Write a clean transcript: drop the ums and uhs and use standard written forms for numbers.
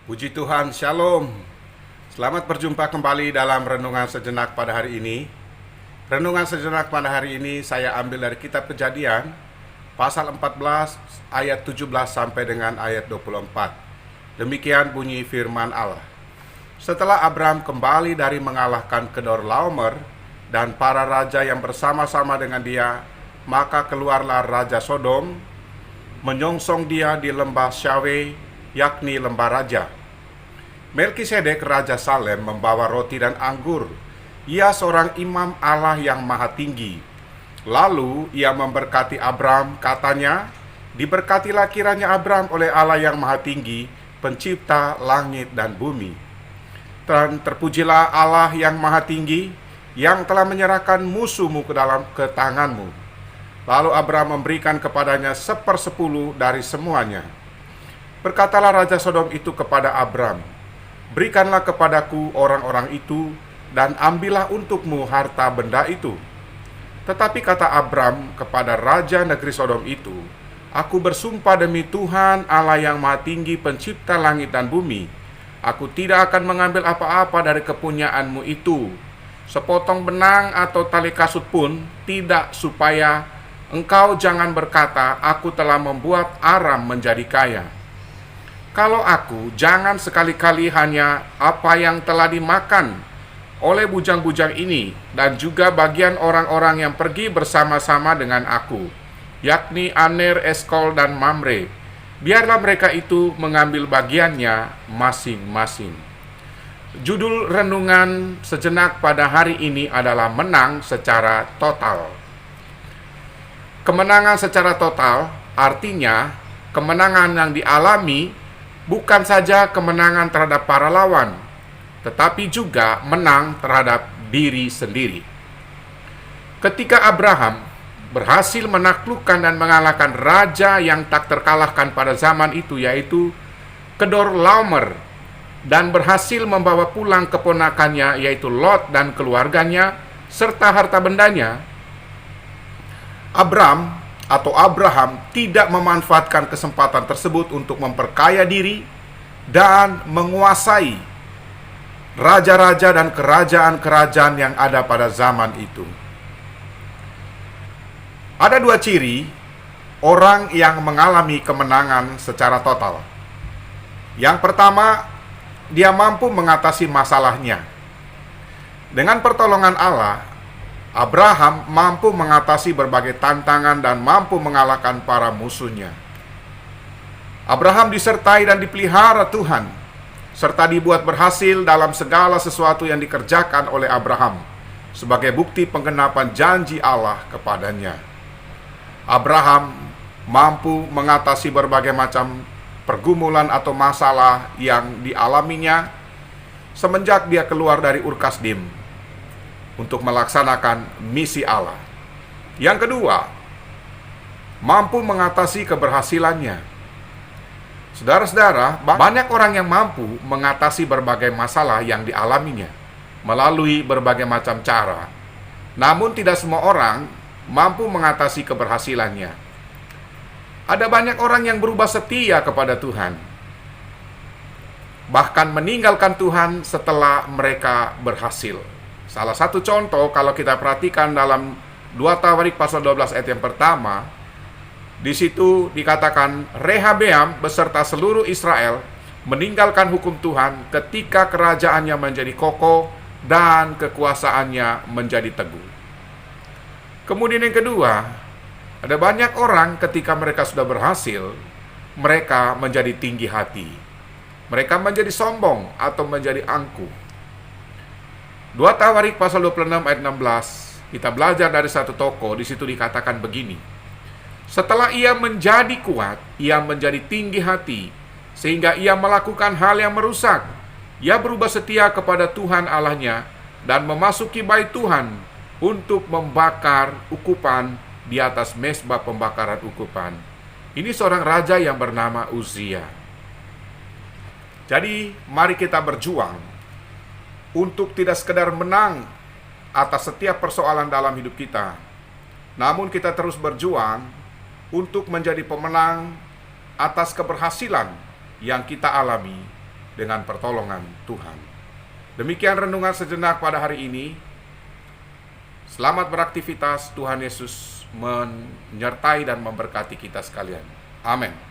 Puji Tuhan, Shalom. Selamat berjumpa kembali dalam Renungan Sejenak pada hari ini. Renungan Sejenak pada hari ini saya ambil dari kitab Kejadian, pasal 14, ayat 17 sampai dengan ayat 24. Demikian bunyi firman Allah. Setelah Abram kembali dari mengalahkan Kedorlaomer dan para raja yang bersama-sama dengan dia, maka keluarlah Raja Sodom, menyongsong dia di lembah Syawe, yakni lembah raja. Melkisedek Raja Salem membawa roti dan anggur. Ia seorang imam Allah yang maha tinggi. Lalu ia memberkati Abram, katanya, "Diberkatilah kiranya Abram oleh Allah yang maha tinggi, pencipta langit dan bumi. Dan terpujilah Allah yang maha tinggi, yang telah menyerahkan musuhmu ke tanganmu." Lalu Abram memberikan kepadanya 1/10 dari semuanya. Berkatalah Raja Sodom itu kepada Abram, "Berikanlah kepadaku orang-orang itu, dan ambillah untukmu harta benda itu." Tetapi kata Abram kepada Raja negeri Sodom itu, "Aku bersumpah demi Tuhan Allah yang maha tinggi, pencipta langit dan bumi, aku tidak akan mengambil apa-apa dari kepunyaanmu itu, sepotong benang atau tali kasut pun tidak, supaya engkau jangan berkata, aku telah membuat Aram menjadi kaya. Kalau aku, jangan sekali-kali hanya apa yang telah dimakan oleh bujang-bujang ini, dan juga bagian orang-orang yang pergi bersama-sama dengan aku, yakni Aner, Eskol, dan Mamre. Biarlah mereka itu mengambil bagiannya masing-masing." Judul renungan sejenak pada hari ini adalah menang secara total. Kemenangan secara total artinya kemenangan yang dialami bukan saja kemenangan terhadap para lawan, tetapi juga menang terhadap diri sendiri. Ketika Abraham berhasil menaklukkan dan mengalahkan raja yang tak terkalahkan pada zaman itu, yaitu Kedorlaomer, dan berhasil membawa pulang keponakannya, yaitu Lot dan keluarganya, serta harta bendanya, Abraham tidak memanfaatkan kesempatan tersebut untuk memperkaya diri dan menguasai raja-raja dan kerajaan-kerajaan yang ada pada zaman itu. Ada dua ciri orang yang mengalami kemenangan secara total. Yang pertama, dia mampu mengatasi masalahnya. Dengan pertolongan Allah, Abraham mampu mengatasi berbagai tantangan dan mampu mengalahkan para musuhnya. Abraham disertai dan dipelihara Tuhan, serta dibuat berhasil dalam segala sesuatu yang dikerjakan oleh Abraham, sebagai bukti penggenapan janji Allah kepadanya. Abraham mampu mengatasi berbagai macam pergumulan atau masalah yang dialaminya semenjak dia keluar dari Ur Kasdim untuk melaksanakan misi Allah. Yang kedua, mampu mengatasi keberhasilannya. Saudara-saudara, banyak orang yang mampu mengatasi berbagai masalah yang dialaminya melalui berbagai macam cara. Namun tidak semua orang mampu mengatasi keberhasilannya. Ada banyak orang yang berubah setia kepada Tuhan, bahkan meninggalkan Tuhan setelah mereka berhasil. Salah satu contoh, kalau kita perhatikan dalam 2 Tawarik pasal 12 ayat yang pertama, di situ dikatakan Rehabeam beserta seluruh Israel meninggalkan hukum Tuhan ketika kerajaannya menjadi kokoh dan kekuasaannya menjadi teguh. Kemudian yang kedua, ada banyak orang ketika mereka sudah berhasil, mereka menjadi tinggi hati. Mereka menjadi sombong atau menjadi angkuh. 2 Tawarik pasal 26 ayat 16, kita belajar dari satu tokoh. Di situ dikatakan begini, "Setelah ia menjadi kuat, ia menjadi tinggi hati, sehingga ia melakukan hal yang merusak. Ia berubah setia kepada Tuhan Allahnya dan memasuki bait Tuhan untuk membakar ukupan di atas mezbah pembakaran ukupan." Ini seorang raja yang bernama Uzia. Jadi, mari kita berjuang untuk tidak sekedar menang atas setiap persoalan dalam hidup kita, namun kita terus berjuang untuk menjadi pemenang atas keberhasilan yang kita alami dengan pertolongan Tuhan. Demikian renungan sejenak pada hari ini. Selamat beraktivitas. Tuhan Yesus menyertai dan memberkati kita sekalian. Amin.